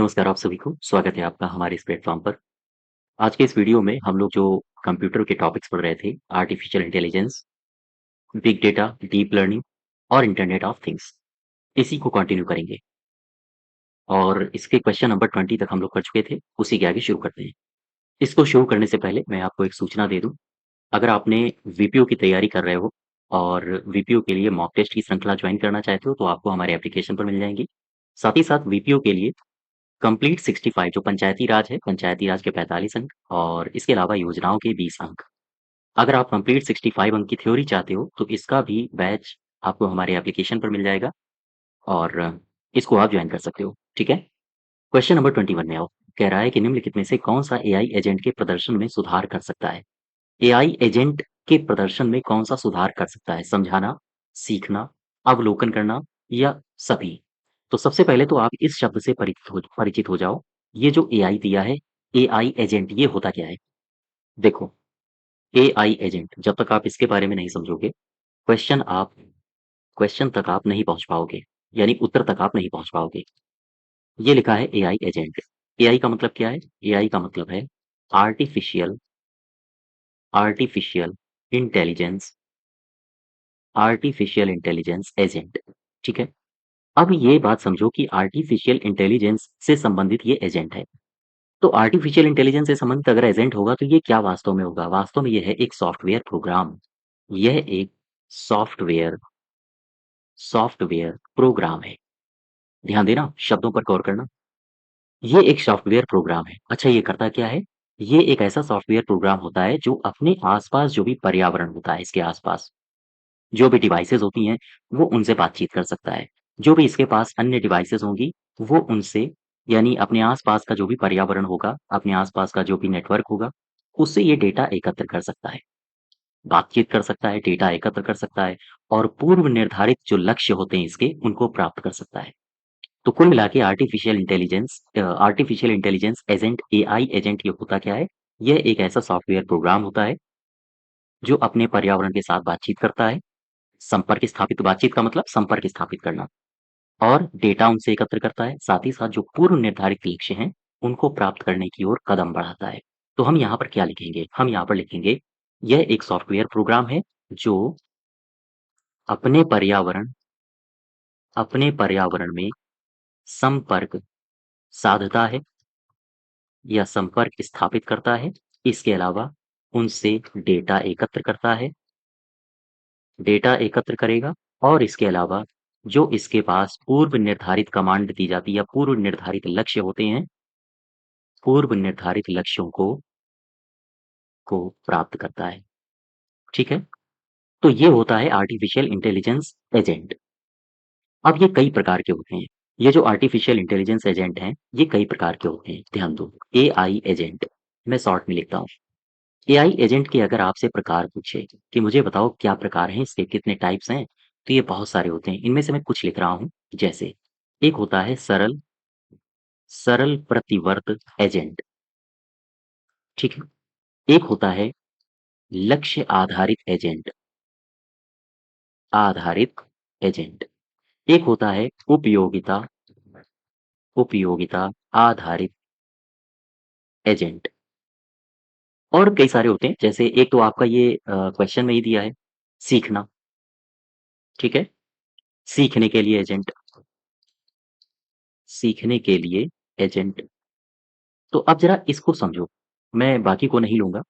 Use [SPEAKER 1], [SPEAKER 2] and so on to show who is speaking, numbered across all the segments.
[SPEAKER 1] नमस्कार आप सभी को, स्वागत है आपका हमारे इस प्लेटफ़ॉर्म पर। आज के इस वीडियो में हम लोग जो कंप्यूटर के टॉपिक्स पढ़ रहे थे, artificial intelligence, big data, deep learning और इंटरनेट ऑफ थिंग्स, इसी को कंटिन्यू करेंगे और इसके क्वेश्चन नंबर 20 तक हम लोग कर चुके थे, उसी के आगे शुरू करते हैं। इसको शुरू करने से पहले मैं आपको एक सूचना दे दूँ, अगर आपने वीपीओ की तैयारी कर रहे हो और वीपीओ के लिए मॉक टेस्ट की श्रृंखला जॉइन करना चाहते हो, तो आपको हमारे एप्लीकेशन पर मिल जाएँगी। साथ ही साथ वीपीओ के लिए कंप्लीट 65 जो पंचायती राज है, पंचायती राज के 45 अंक और इसके अलावा योजनाओं के 20 अंक। अगर आप कंप्लीट 65 अंक की थ्योरी चाहते हो, तो इसका भी बैच आपको हमारे एप्लीकेशन पर मिल जाएगा और इसको आप जॉइन कर सकते हो, ठीक है? क्वेश्चन नंबर 21 में आओ। कह रहा है कि निम्नलिखित में से कौन-सा एआई एजेंट के प्रदर्शन में सुधार कर सकता है? एआई एजेंट के प्रदर्शन में कौन-सा सुधार कर सकता है? समझाना, सीखना, अवलोकन करना या सभी? तो सबसे पहले तो आप इस शब्द से परिचित हो जाओ। ये जो एआई दिया है, एआई एजेंट ये होता क्या है? देखो, एआई एजेंट जब तक आप इसके बारे में नहीं समझोगे, क्वेश्चन तक आप नहीं पहुँच पाओगे, यानी उत्तर तक आप नहीं पहुँच पाओगे। ये लिखा है एआई एजेंट। एआई का मतलब क्या है? एआई का मतलब है artificial artificial intelligence artificial intelligence agent, ठीक है? अब ये बात समझो कि आर्टिफिशियल इंटेलिजेंस से संबंधित ये एजेंट है। तो आर्टिफिशियल इंटेलिजेंस से संबंधित अगर एजेंट होगा तो ये क्या वास्तव में होगा? वास्तव में ये है एक सॉफ्टवेयर प्रोग्राम। यह एक सॉफ्टवेयर सॉफ्टवेयर प्रोग्राम है। ध्यान देना, शब्दों पर गौर करना। ये एक सॉफ्टवेयर प्रोग्राम है। अच्छा ये करता क्या है? ये एक ऐसा सॉफ्टवेयर प्रोग्राम होता है जो अपने आस-पास जो भी पर्यावरण होता है इसके आस-पास, जो भी डिवाइसेज़ होती हैं, वो उनसे बातचीत कर सकता है। जो भी इसके पास अन्य डिवाइसेज़ होंगी, वो उनसे यानी अपने आस-पास का जो भी पर्यावरण होगा, अपने आस-पास का जो भी नेटवर्क होगा, उससे ये डेटा एकत्र कर सकता है, बातचीत कर सकता है, डेटा एकत्र कर सकता है और पूर्व निर्धारित जो लक्ष्य होते हैं इसके, उनको प्राप्त कर सकता है। तो कुल मिला के artificial intelligence agent, AI agent ये होता क्या है? यह एक ऐसा सॉफ्टवेयर प्रोग्राम होता है, जो अपने पर्यावरण के साथ बातचीत करता है। संपर्क स्थापित बातचीत का मतलब संपर्क स्थापित करना और डेटा उनसे एकत्र करता है, साथ ही साथ जो पूर्व निर्धारित लक्ष्य हैं, उनको प्राप्त करने की ओर कदम बढ़ाता है। तो हम यहाँ पर क्या लिखेंगे? हम यहाँ पर लिखेंगे, यह एक सॉफ्टवेयर प्रोग्राम है, जो अपने पर्यावरण अपने पर्यावरण में संपर्क साधता है या संपर्क स्थापित करता है। इसके अलावा उनसे डेटा एकत्र करता है, डेटा एकत्र करेगा और इसके अलावा जो इसके पास पूर्व निर्धारित कमांड दी जाती है या पूर्व निर्धारित लक्ष्य होते हैं, पूर्व निर्धारित लक्ष्यों को प्राप्त करता है, ठीक है? तो ये होता है आर्टिफिशियल इंटेलिजेंस एजेंट। अब ये कई प्रकार के होते हैं। ये जो आर्टिफिशियल इंटेलिजेंस एजेंट हैं, ये कई प्रकार के होते हैं, ध्यान दो। एआई एजेंट, मैं शॉर्ट में लिखता हूँ। एआई एजेंट के अगर आपसे प्रकार पूछे कि मुझे बताओ क्या प्रकार हैं इसके, कितने टाइप्स हैं? तो ये बहुत सारे होते हैं। इनमें से मैं कुछ लिख रहा हूँ, जैसे एक होता है सरल सरल प्रतिवर्त एजेंट, ठीक है? एक होता है लक्ष्य आधारित एजेंट आधारित एजेंट। एक होता है उपयोगिता उपयोगिता आधारित एजेंट और कई सारे होते हैं, जैसे एक तो आपका ये क्वेश्चन में ही दिया है, सीखना, ठीक है? सीखने के लिए एजेंट सीखने के लिए एजेंट। तो अब ज़रा इसको समझो, मैं बाकी को नहीं लूँगा,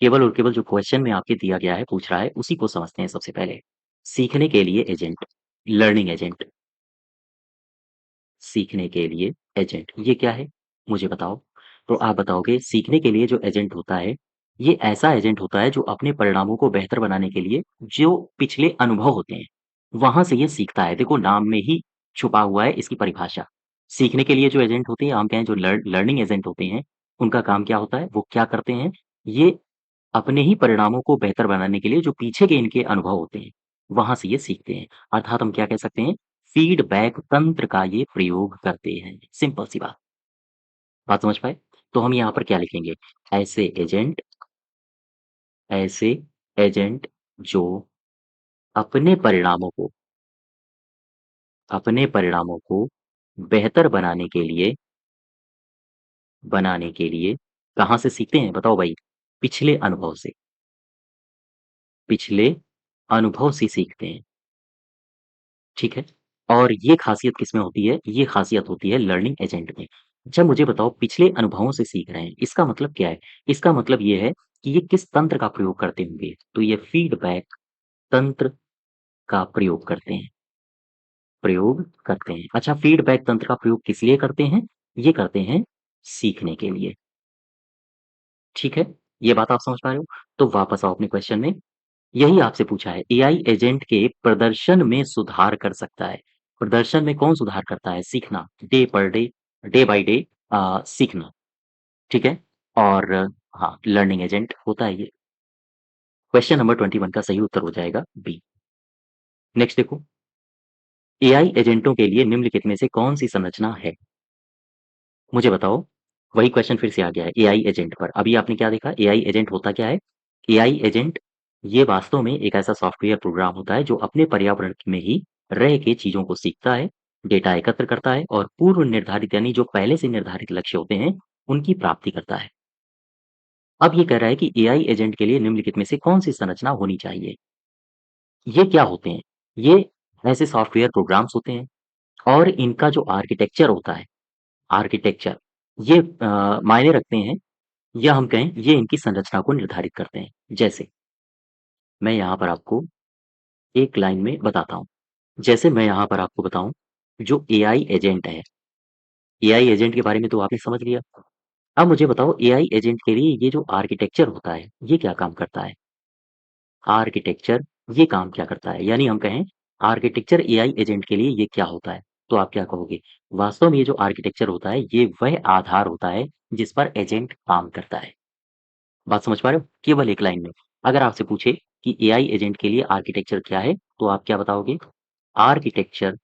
[SPEAKER 1] केवल और केवल जो क्वेश्चन में आपके दिया गया है, पूछ रहा है, उसी को समझते हैं सबसे पहले। सीखने के लिए एजेंट, लर्निंग एजेंट, सीखने के लिए एजेंट, ये क्या है? मुझे बताओ। तो आप बताओगे सीखने के लिए जो एजेंट होता है, ये ऐसा एजेंट होता है जो अपने परिणामों को बेहतर बनाने के लिए जो पिछले अनुभव होते हैं, वहाँ से ये सीखता है। देखो नाम में ही छुपा हुआ है इसकी परिभाषा। सीखने के लिए जो एजेंट होते हैं, हम कहें जो लर्निंग एजेंट होते हैं, उनका काम क्या होता है? वो क्या करते हैं? ये अपने ही परिणामों को बेहतर बनाने के लिए जो पीछे के इनके अनुभव होते हैं, वहाँ से ये सीखते हैं। अर्थात हम क्या कह सकते हैं? फीडबैक तंत्र का ये प्रयोग करते हैं। सिंपल सी बात समझ पाए? तो हम यहाँ पर क्या लिखेंगे? ऐसे एजेंट ऐसे एजेंट जो अपने परिणामों को अपने परिणामों को बेहतर बनाने के लिए बनाने के लिए कहाँ से सीखते हैं बताओ भाई? पिछले अनुभव से। पिछले अनुभव से सीखते हैं, ठीक है? और ये ख़ासियत किसमें होती है? ये ख़ासियत होती है लर्निंग एजेंट में। अच्छा मुझे बताओ पिछले अनुभवों से सीख रहे हैं, इसका मतलब क्या है? इसका मतलब ये है कि ये किस तंत्र का प्रयोग करते होंगे? तो ये फीडबैक तंत्र का प्रयोग करते हैं। अच्छा फीडबैक तंत्र का प्रयोग किस लिए करते हैं? ये करते हैं सीखने के लिए, ठीक है? ये बात आप समझ पा रहे हो? तो वापस आओ अपने क्वेश्चन में। यही आपसे पूछा है, एआई एजेंट के प्रदर्शन में सुधार कर सकता है। प्रदर्शन में कौन सुधार करता है? सीखना, day per day, day by day सीखना, ठीक है? और हाँ, लर्निंग एजेंट होता है ये। क्वेश्चन नंबर 21 का सही उत्तर हो जाएगा बी। नेक्स्ट देखो, एआई एजेंटों के लिए निम्नलिखित में से कौन-सी संरचना है? मुझे बताओ। वही क्वेश्चन फिर से आ गया है एआई एजेंट पर। अभी आपने क्या देखा? एआई एजेंट होता क्या है? एआई एजेंट ये वास्तव में एक ऐसा सॉफ्टवेयर प्रोग्राम होता है जो अपने पर्यावरण में ही रह के चीज़ों को सीखता है, डेटा एकत्र करता है और पूर्व निर्धारित यानी जो पहले से निर्धारित लक्ष्य होते हैं, उनकी प्राप्ति करता है। अब ये कह रहा है कि एआई एजेंट के लिए निम्नलिखित में से कौन-सी संरचना होनी चाहिए? ये क्या होते हैं? ये ऐसे सॉफ्टवेयर प्रोग्राम्स होते हैं और इनका जो आर्किटेक्चर होता है, आर्किटेक्चर ये मायने रखते हैं या हम कहें ये इनकी संरचना को निर्धारित करते हैं। जैसे मैं यहाँ पर आपको एक लाइन में बताता हूँ। जैसे मैं यहाँ पर आपको बताऊँ, जो एआई एजेंट है, एआई एजेंट के बारे में तो आपने समझ लिया। अब मुझे बताओ एआई एजेंट के लिए ये जो आर्किटेक्चर होता है, ये क्या काम करता है? आर्किटेक्चर ये काम क्या करता है? यानी हम कहें आर्किटेक्चर एआई एजेंट के लिए ये क्या होता है? तो आप क्या कहोगे? वास्तव में ये जो आर्किटेक्चर होता है, ये वह आधार होता है जिस पर एजेंट काम करता है। बात समझ पा रहे हो? केवल एक लाइन में। अगर आपसे पूछे कि एआई एजेंट के लिए आर्किटेक्चर क्या है? तो आप क्या बताओगे? आर्किटेक्चर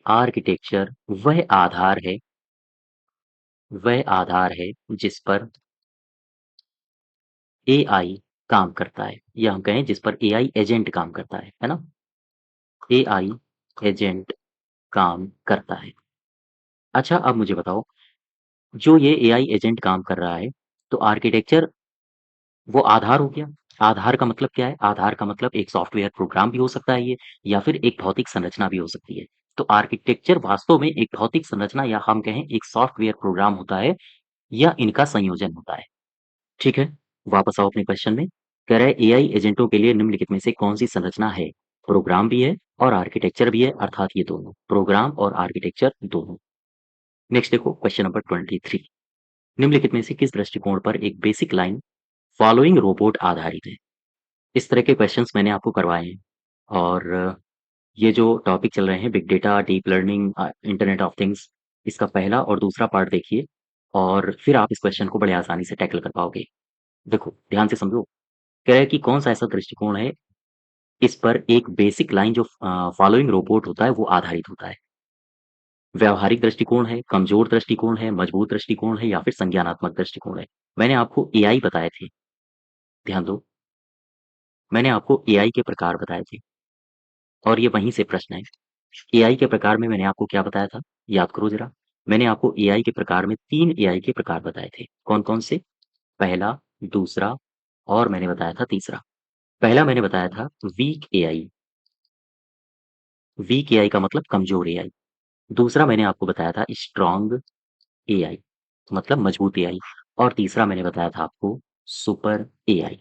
[SPEAKER 1] आर्किटेक्चर वह आधार है जिस पर एआई काम करता है या हम कहें जिस पर एआई एजेंट काम करता है ना? एआई एजेंट काम करता है। अच्छा अब मुझे बताओ, जो ये एआई एजेंट काम कर रहा है, तो आर्किटेक्चर वो आधार हो गया। आधार का मतलब क्या है? आधार का मतलब एक सॉफ्टवेयर प्रोग्राम भी हो सकता है ये या फिर एक भौतिक संरचना भी हो सकती है। तो आर्किटेक्चर वास्तव में एक भौतिक संरचना या हम कहें एक सॉफ्टवेयर प्रोग्राम होता है या इनका संयोजन होता है। ठीक है? वापस आओ अपने क्वेश्चन में। कह रहा है एआई एजेंटों के लिए निम्नलिखित में से कौन-सी संरचना है? प्रोग्राम भी है और आर्किटेक्चर भी है अर्थात ये दोनों, प्रोग्राम और आर्किटेक्चर दोनों। नेक्स्ट देखो क्वेश्चन नंबर 23। निम्नलिखित में से किस दृष्टिकोण पर एक बेसिक लाइन फॉलोइंग रोबोट आधारित है? इस तरह के क्वेश्चंस मैंने आपको करवाए हैं और ये जो टॉपिक चल रहे हैं big data, deep learning, internet of things, इसका पहला और दूसरा पार्ट देखिए और फिर आप इस क्वेश्चन को बड़े आसानी से टैकल कर पाओगे। देखो, ध्यान से समझो, कह रहा है कि कौन-सा ऐसा दृष्टिकोण है, इस पर एक बेसिक लाइन जो फॉलोइंग रोबोट होता है, वो आधारित होता है। व्यावहारिक दृष्टिकोण है, कमज़ोर दृष्टिकोण है, मजबूत दृष्टिकोण है या फिर संज्ञानात्मक दृष्टिकोण है। मैंने आपको एआई बताए थे, ध्यान दो, मैंने आपको एआई के प्रकार बताए थे और ये वहीं से प्रश्न है। एआई के प्रकार में मैंने आपको क्या बताया था? याद करो ज़रा। मैंने आपको एआई के प्रकार में 3 एआई के प्रकार बताए थे। कौन-कौन से? पहला, दूसरा और मैंने बताया था तीसरा। पहला मैंने बताया था वीक एआई, वीक एआई का मतलब कमज़ोर एआई। दूसरा मैंने आपको बताया था स्ट्रॉन्ग एआई, मतलब मजबूत एआई और तीसरा मैंने बताया था आपको सुपर एआई।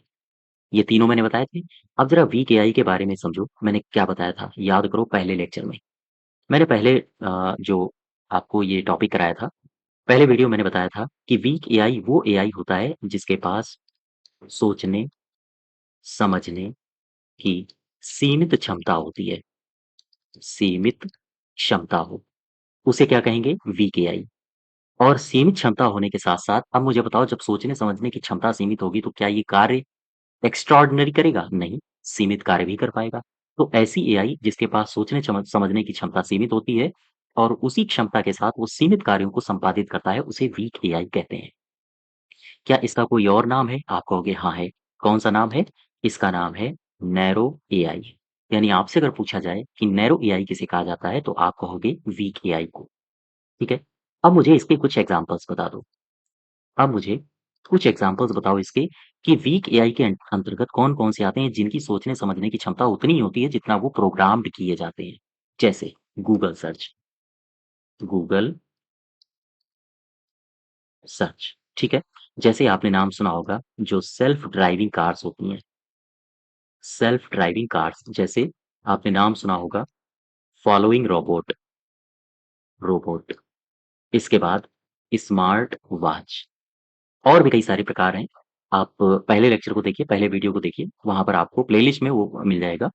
[SPEAKER 1] ये तीनों मैंने बताए थे। अब ज़रा वीक एआई के बारे में समझो, मैंने क्या बताया था? याद करो पहले लेक्चर में। मैंने पहले जो आपको ये टॉपिक कराया था, पहले वीडियो मैंने बताया था कि वीक एआई वो एआई होता है जिसके पास सोचने, समझने की सीमित क्षमता होती है, सीमित क्षमता हो, उसे क्या कहेंगे? Weak AI. और सीमित क्षमता होने के साथ-साथ अब मुझे बताओ जब सोचने-समझने की क्षमता सीमित होगी तो क्या ये कार्य एक्स्ट्राऑर्डिनरी करेगा? नहीं, सीमित कार्य भी कर पाएगा। तो ऐसी एआई जिसके पास सोचने समझने की क्षमता सीमित होती है और उसी क्षमता के साथ वो सीमित कार्यों को संपादित करता है, उसे वीक एआई कहते हैं। क्या इसका कोई और नाम है? आप कहोगे हाँ है। कौन-सा नाम है? इसका नाम है नैरो एआई। यानी आपसे अगर पूछा जाए कि नैरो एआई किसे कहा जाता है, तो आप कहोगे वीक एआई को। ठीक है? अब मुझे इसके कुछ एग्ज़ाम्पल्स बता दो। अब मुझे कुछ एग्ज़ाम्पल्स बताओ इसके कि वीक एआई के अंतर्गत कौन-कौन से आते हैं जिनकी सोचने-समझने की क्षमता उतनी ही होती है जितना वो प्रोग्राम्ड किए जाते हैं। जैसे गूगल सर्च, गूगल सर्च, ठीक है? जैसे आपने नाम सुना होगा जो सेल्फ ड्राइविंग कार्स होती हैं, सेल्फ ड्राइविंग कार्स जैसे आपने नाम सुना होगा फॉलोइंग रोबोट, रोबोट। इसके बाद स्मार्ट वॉच और भी कई सारे प्रकार हैं। आप पहले लेक्चर को देखिए, पहले वीडियो को देखिए, वहाँ पर आपको प्लेलिस्ट में वो मिल जाएगा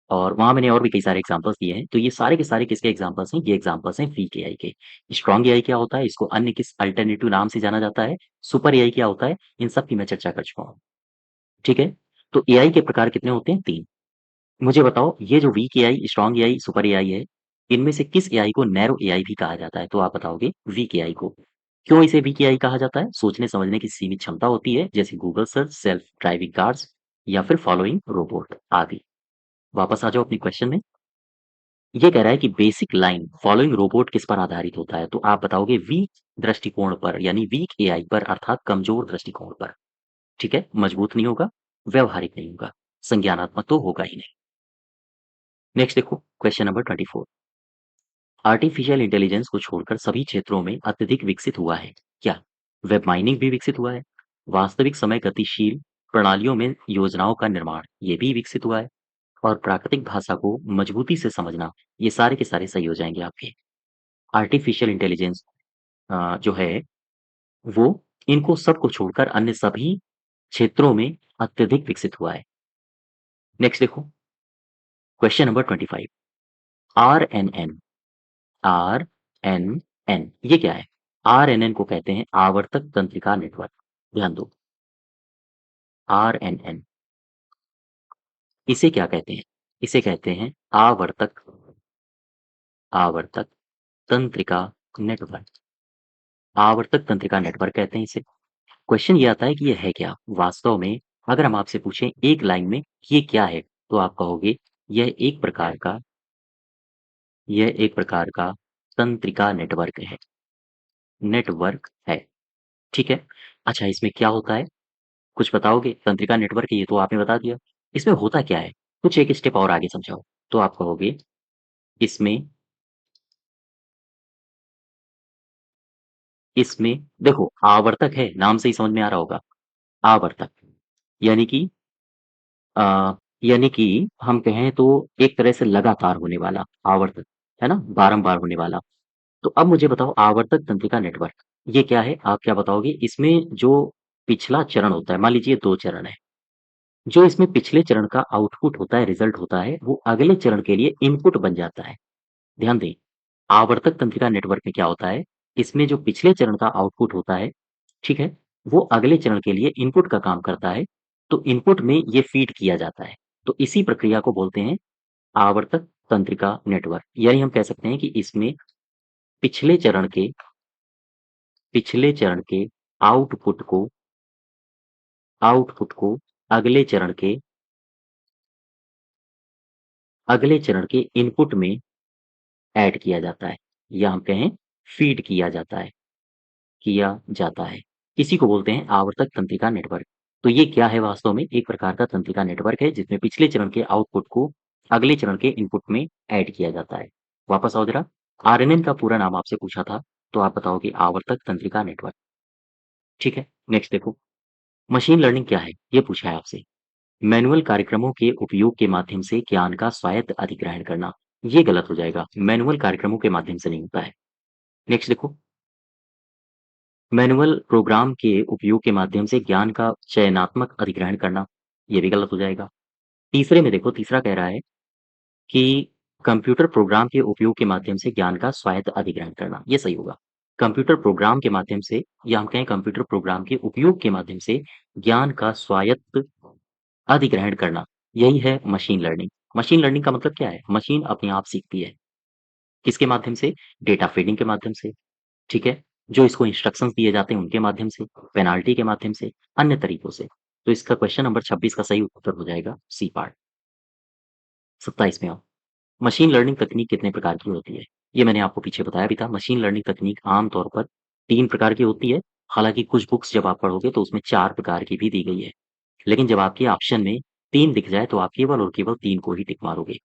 [SPEAKER 1] और वहाँ मैंने और भी कई सारे एग्ज़ाम्पल्स दिए हैं। तो ये सारे के सारे किसके एग्ज़ाम्पल्स हैं? ये एग्ज़ाम्पल्स हैं वीक एआई के। स्ट्रॉन्ग एआई क्या होता है? इसको अन्य किस अल्टरनेटिव नाम से जाना जाता है? सुपर एआई क्या होता है? इन सब की मैं चर्चा कर चुका हूँ, ठीक है? तो एआई के प्रकार कितने होते हैं? 3। मुझे बताओ ये जो weak AI, strong AI, super AI है, इनमें से किस एआई को नैरो एआई भी कहा जाता है? तो आप बताओगे वीक एआई को। क्यों इसे वीक एआई कहा जाता है? सोचने-समझने की सीमित क्षमता होती है, जैसे Google search, self driving cars या फिर फॉलोइंग रोबोट आदि। वापस आ जाओ अपने क्वेश्चन में। ये कह रहा है कि बेसिक लाइन फॉलोइंग रोबोट किस पर आधारित होता है? तो आप बताओगे वीक दृष्टिकोण पर यानी वीक एआई पर अर्थात कमजोर दृष्टिकोण पर, ठीक है? मजबूत नहीं होगा, व्यावहारिक नहीं होगा, संज्ञानात्मक तो होगा ही नहीं। नेक्स्ट देखो क्वेश्चन नंबर 24। आर्टिफिशियल इंटेलिजेंस को छोड़कर सभी क्षेत्रों में अत्यधिक विकसित हुआ है। क्या? वेब माइनिंग भी विकसित हुआ है। वास्तविक समय गतिशील प्रणालियों में योजनाओं का निर्माण ये भी विकसित हुआ है और प्राकृतिक भाषा को मजबूती से समझना ये सारे के सारे सही हो जाएंगे आपके। आर्टिफिशियल इंटेलिजेंस जो है वो इनको सबको छोड़कर अन्य सभी क्षेत्रों में अत्यधिक विकसित हुआ है। नेक्स्ट देखो क्वेश्चन नंबर 25। आरएनएन, आरएनएन ये क्या है? आरएनएन को कहते हैं आवर्तक तंत्रिका नेटवर्क। ध्यान दो, आरएनएन इसे क्या कहते हैं? इसे कहते हैं आवर्तक, आवर्तक तंत्रिका नेटवर्क। आवर्तक तंत्रिका नेटवर्क कहते हैं इसे। क्वेश्चन ये आता है कि ये है क्या? वास्तव में अगर हम आपसे पूछें एक लाइन में ये क्या है? तो आप कहोगे यह एक प्रकार का, यह एक प्रकार का तंत्रिका नेटवर्क है, नेटवर्क है, ठीक है? अच्छा इसमें क्या होता है? कुछ बताओगे? तंत्रिका नेटवर्क ये तो आपने बता दिया। इसमें होता क्या है? कुछ एक स्टेप और आगे समझाओ। तो आप कहोगे इसमें, इसमें देखो आवर्तक है, नाम से ही समझ में आ रहा होगा। आवर्तक यानी कि यानी कि हम कहें तो एक तरह से लगातार होने वाला आवर्तक, है ना? बारंबार होने वाला। तो अब मुझे बताओ आवर्तक तंत्रिका नेटवर्क ये क्या है? आप क्या बताओगे? इसमें जो पिछला चरण होता है, मान लीजिए 2 चरण है। जो इसमें पिछले चरण का आउटपुट होता है, रिजल्ट होता है, वो अगले चरण के लिए इनपुट बन जाता है। ध्यान दें, आवर्तक तंत्रिका नेटवर्क में क्या होता है? इसमें जो पिछले चरण का आउटपुट होता है, ठीक है? वो अगले चरण के लिए इनपुट का काम करता है, तो इनपुट में ये फीड किया जाता है। तो इसी प्रक्रिया को बोलते हैं आवर्तक तंत्रिका नेटवर्क। यानी हम कह सकते हैं कि इसमें पिछले चरण के, पिछले चरण के आउटपुट को, आउटपुट को अगले चरण के, अगले चरण के इनपुट में ऐड किया जाता है या हम कहें फीड किया जाता है, किया जाता है। इसी को बोलते हैं आवर्तक तंत्रिका नेटवर्क। तो ये क्या है वास्तव में? एक प्रकार का तंत्रिका नेटवर्क है जिसमें पिछले चरण के आउटपुट को अगले चरण के इनपुट में ऐड किया जाता है। वापस आओ जरा, आरएनएन का पूरा नाम आपसे पूछा था, तो आप बताओगे आवर्तक तंत्रिका नेटवर्क, ठीक है? नेक्स्ट देखो, मशीन लर्निंग क्या है? ये पूछा है आपसे। मैनुअल कार्यक्रमों के उपयोग के माध्यम से ज्ञान का स्वायत्त अधिग्रहण करना। ये गलत हो जाएगा, मैनुअल कार्यक्रमों के माध्यम से नहीं होता है। नेक्स्ट देखो, मैनुअल प्रोग्राम के उपयोग के माध्यम से ज्ञान का चयनात्मक अधिग्रहण करना, ये भी गलत हो जाएगा। तीसरे में देखो, तीसरा कह रहा है कि कंप्यूटर प्रोग्राम के उपयोग के माध्यम से ज्ञान का स्वायत्त अधिग्रहण करना, ये सही होगा। कंप्यूटर प्रोग्राम के माध्यम से या हम कहें कंप्यूटर प्रोग्राम के उपयोग के माध्यम से ज्ञान का स्वायत्त अधिग्रहण करना, यही है मशीन लर्निंग। मशीन लर्निंग का मतलब क्या है? मशीन अपने आप सीखती है। किसके माध्यम से? डेटा फीडिंग के माध्यम से, ठीक है? जो इसको इंस्ट्रक्शंस दिए जाते हैं उनके माध्यम से, पेनाल्टी के माध्यम से, अन्य तरीकों से। तो इसका क्वेश्चन नंबर 26 का सही उत्तर हो जाएगा सी पार्ट। 27 में आओ, मशीन लर्निंग तकनीक कितने प्रकार की होती है? ये मैंने आपको पीछे बताया भी था। मशीन लर्निंग तकनीक आम तौर पर 3 प्रकार की होती है। हालाँकि कुछ बुक्स जब आप पढ़ोगे तो उसमें 4 प्रकार की भी दी गई है। लेकिन जब आपके ऑप्शन में 3 दिख जाए तो आप केवल और केवल 3 को ही टिक मारोगे।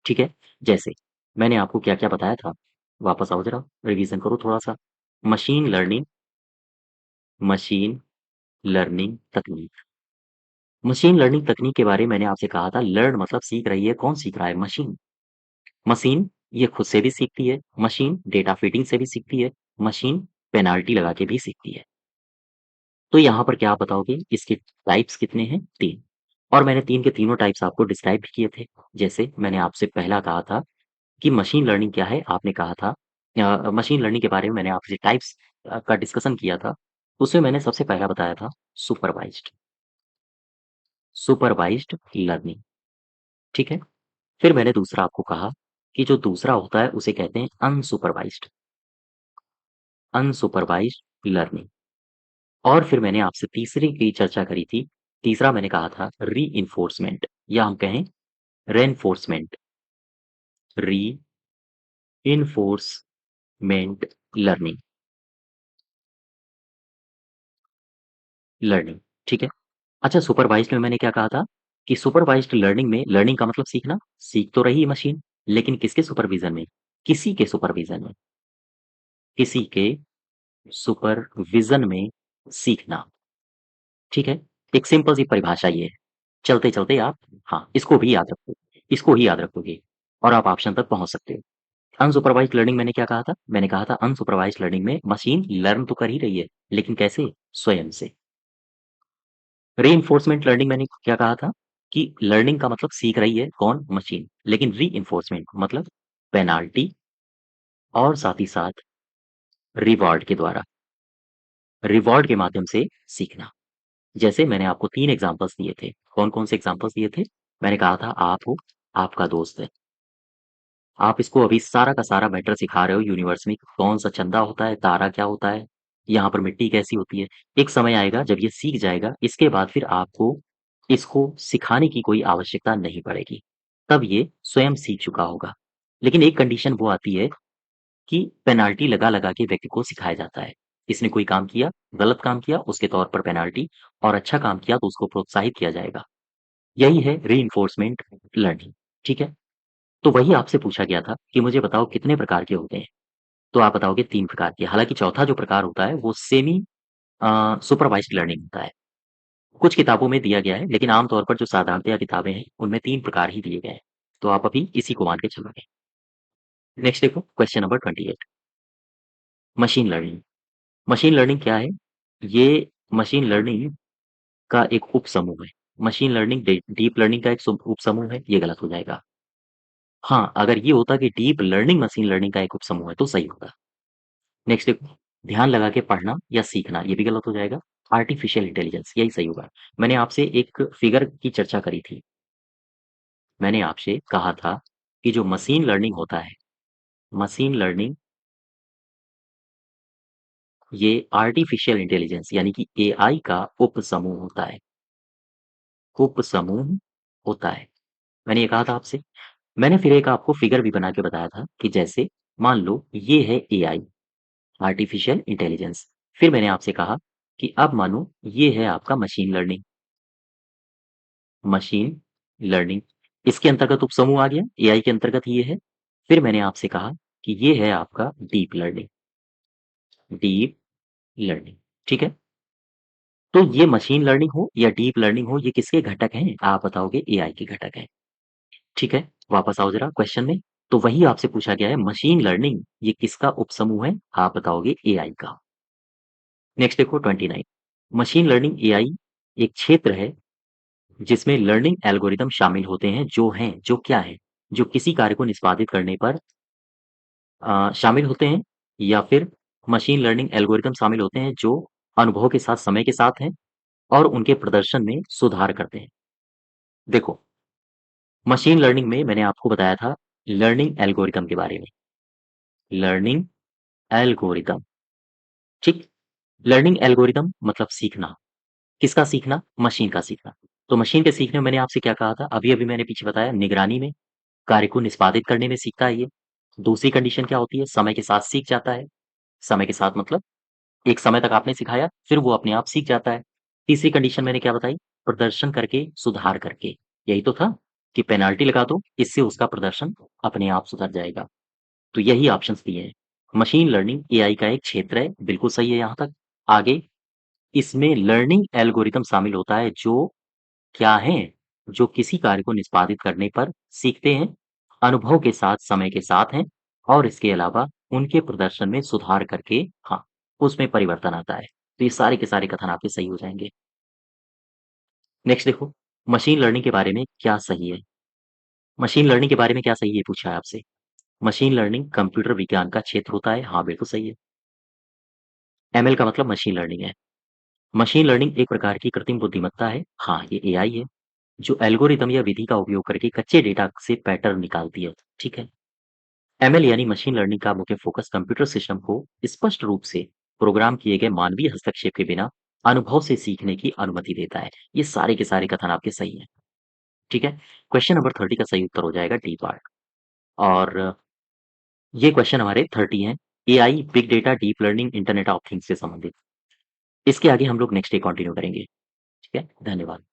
[SPEAKER 1] ठीक है? जैसे मैंने आपको क्या-क्या बताया था? वापस आओ ज़रा, रिवीज़न करो थोड़ा-सा। मशीन लर्निंग मशीन लर्निंग तकनीक। मशीन लर्निंग तकनीक के बारे में मैंने आपसे कहा था लर्न मतलब सीख रही है, कौन सीख रहा है? मशीन। मशीन ये खुद से भी सीखती है, मशीन डेटा फीडिंग से भी सीखती है, मशीन पेनाल्टी लगा के भी सीखती है। तो यहाँ पर क्या आप बताओगे इसके टाइप्स कितने हैं? 3 और मैंने 3 के तीनों टाइप्स आपको डिस्क्राइब भी किए थे। जैसे मैंने आपसे पहला कहा था कि मशीन लर्निंग क्या है? आपने कहा था मशीन लर्निंग के बारे में मैंने आपसे टाइप्स का डिस्कशन किया था। उसमें मैंने सबसे पहला बताया था सुपरवाइज़्ड सुपरवाइज़्ड लर्निंग, ठीक है? फिर मैंने दूसरा आपको कहा कि जो दूसरा होता है उसे कहते हैं अनसुपरवाइज़्ड लर्निंग और फिर मैंने आपसे तीसरे की चर्चा करी थी। तीसरा मैंने कहा था रीइन्फोर्समेंट या हम कहें रेनफोर्समेंट रीइन्फोर्समेंट लर्निंग लर्निंग, ठीक है? अच्छा सुपरवाइज़्ड में मैंने क्या कहा था कि सुपरवाइज़्ड लर्निंग में लर्निंग का मतलब सीखना, सीख तो रही है मशीन, लेकिन किसके सुपरविज़न में? किसी के सुपरविज़न में, किसी के सुपरविज़न में सीखना, ठीक है? एक सिंपल सी परिभाषा ये है। चलते-चलते आप हाँ, इसको ही याद रखोगे और आप ऑप्शन तक पहुँच सकते हो। अनसुपरवाइज़्ड लर्निंग मैंने क्या कहा था? मैंने कहा था अनसुपरवाइज़्ड लर्निंग में मशीन लर्न तो कर ही रही है, लेकिन कैसे? स्वयं से। रीइन्फोर्समेंट लर्निंग मैंने क्या कहा था? कि लर्निंग का मतलब सीख रही है, कौन? मशीन। लेकिन रीइन्फोर्समेंट मतलब पेनाल्टी और साथ ही साथ रिवॉर्ड के द्वारा, रिवॉर्ड के माध्यम से सीखना। जैसे मैंने आपको 3 एग्ज़ाम्पल्स दिए थे। कौन-कौन से एग्ज़ाम्पल्स दिए थे? मैंने कहा था आप हो, आपका दोस्त है। आप इसको अभी सारा का सारा मैटर सिखा रहे हो यूनिवर्स में कौन-सा चंदा होता है, तारा क्या होता है, यहाँ पर मिट्टी कैसी होती है। एक समय आएगा जब ये सीख जाएगा, इसके बाद फिर आपको इसको सिखाने की कोई आवश्यकता नहीं पड़ेगी। तब ये स्वयं सीख चुका होगा। लेकिन एक कंडीशन वो आती है कि पेनाल्टी लगा-लगा के व्यक्ति को सिखाया जाता है। इसने कोई काम किया, गलत काम किया, उसके तौर पर पेनाल्टी और अच्छा काम किया तो उसको प्रोत्साहित किया जाएगा। यही है रीइन्फोर्समेंट लर्निंग, ठीक है? तो वही आपसे पूछा गया था कि मुझे बताओ कितने प्रकार के होते हैं? तो आप बताओगे 3 प्रकार के। हालाँकि चौथा जो प्रकार होता है वो सेमी सुपरवाइज़्ड लर्निंग होता है। कुछ किताबों में दिया गया है, लेकिन आम तौर पर जो साधारणतया किताबें हैं, उनमें 3 प्रकार ही दिए गए हैं। तो आप अभी इसी को मान के चलोगे। नेक्स्ट देखो question number 28 machine learning. Machine learning क्या है? ये मशीन लर्निंग का एक उपसमूह है। मशीन लर्निंग डीप लर्निंग का एक उपसमूह है, ये गलत हो जाएगा। हाँ, अगर ये होता कि डीप लर्निंग मशीन लर्निंग का एक उपसमूह है, तो सही होगा। नेक्स्ट देखो, ध्यान लगा के पढ़ना या सीखना, ये भी गलत हो जाएगा। आर्टिफिशियल इंटेलिजेंस यही सही होगा। मैंने आपसे एक फिगर की चर्चा करी थी। मैंने आपसे कहा था कि जो मशीन लर्निंग होता है, मशीन लर्निंग ये आर्टिफिशियल इंटेलिजेंस यानी कि एआई का उपसमूह होता है, उपसमूह होता है। मैंने ये कहा था आपसे। मैंने फिर एक आपको फिगर भी बना के बताया था कि जैसे मान लो ये है एआई, आर्टिफिशियल इंटेलिजेंस। फिर मैंने आपसे कहा कि अब मानो ये है आपका मशीन लर्निंग, मशीन लर्निंग। इसके अंतर्गत उपसमूह आ गया, एआई के अंतर्गत ये है। फिर मैंने आपसे कहा कि ये है आपका डीप लर्निंग, डीप लर्निंग, ठीक है? तो ये मशीन लर्निंग हो या डीप लर्निंग हो, ये किसके घटक हैं? आप बताओगे एआई के घटक हैं, ठीक है? वापस आओ ज़रा क्वेश्चन में। तो वही आपसे पूछा गया है मशीन लर्निंग ये किसका उपसमूह है? आप बताओगे एआई का। नेक्स्ट देखो 29 मशीन लर्निंग एआई एक क्षेत्र है जिसमें लर्निंग एल्गोरिदम शामिल होते हैं जो क्या हैं? जो किसी कार्य को निष्पादित करने पर शामिल होते हैं या फिर मशीन लर्निंग एल्गोरिदम शामिल होते हैं जो अनुभव के साथ समय के साथ हैं और उनके प्रदर्शन में सुधार करते हैं। देखो, मशीन लर्निंग में मैंने आपको बताया था लर्निंग एल्गोरिदम के बारे में, लर्निंग एल्गोरिदम, ठीक? लर्निंग एल्गोरिदम मतलब सीखना, किसका सीखना? मशीन का सीखना। तो मशीन के सीखने में मैंने आपसे क्या कहा था? अभी-अभी मैंने पीछे बताया निगरानी में, कार्य को निष्पादित करने में सीखता है ये। दूसरी कंडीशन क्या होती है? समय के साथ सीख जाता है। समय के साथ मतलब एक समय तक आपने सिखाया, फिर वो अपने आप सीख जाता है। तीसरी कंडीशन मैंने क्या बताई? प्रदर्शन करके, सुधार करके। यही तो था कि पेनल्टी लगा दो, इससे उसका प्रदर्शन अपने आप सुधर जाएगा। तो यही ऑप्शंस दिए हैं। मशीन लर्निंग एआई का एक क्षेत्र है, बिल्कुल सही है यहाँ तक। आगे इसमें लर्निंग एल्गोरिथम शामिल होता है जो क्या हैं? जो किसी कार्य को निष्पादित करने पर सीखते हैं, अनुभव के साथ, समय के साथ हैं और इसके अलावा उनके प्रदर्शन में सुधार करके हाँ, उसमें परिवर्तन आता है। तो ये सारे के सारे कथन आपके सही हो जाएँगे। नेक्स्ट देखो, मशीन लर्निंग के बारे में क्या सही है? मशीन लर्निंग के बारे में क्या सही है ये पूछा है आपसे। मशीन लर्निंग कंप्यूटर विज्ञान का क्षेत्र होता है। हाँ, बिल्कुल सही है। एमएल का मतलब मशीन लर्निंग है। मशीन लर्निंग एक प्रकार की कृत्रिम बुद्धिमत्ता है। हाँ, ये एआई है, जो एल्गोरिदम या विधि का उपयोग करके कच्चे डेटा से पैटर्न निकालती है। ठीक है। एमएल यानी मशीन लर्निंग का मुख्य फोकस कंप्यूटर सिस्टम को स्पष्ट रूप से प्रोग्राम किए गए मानवीय हस्तक्षेप के बिना अनुभव से सीखने की अनुमति देता है। ये सारे के सारे कथन आपके सही हैं। ठीक है। क्वेश्चन नंबर 30 का सही उत्तर हो जाएगा डी पार्ट। और ये क्वेश्चन हमारे 30 हैं। AI, big data, deep learning, internet of things से संबंधित। इसके आगे हम लोग नेक्स्ट डे कंटिन्यू करेंगे। ठीक है। धन्यवाद।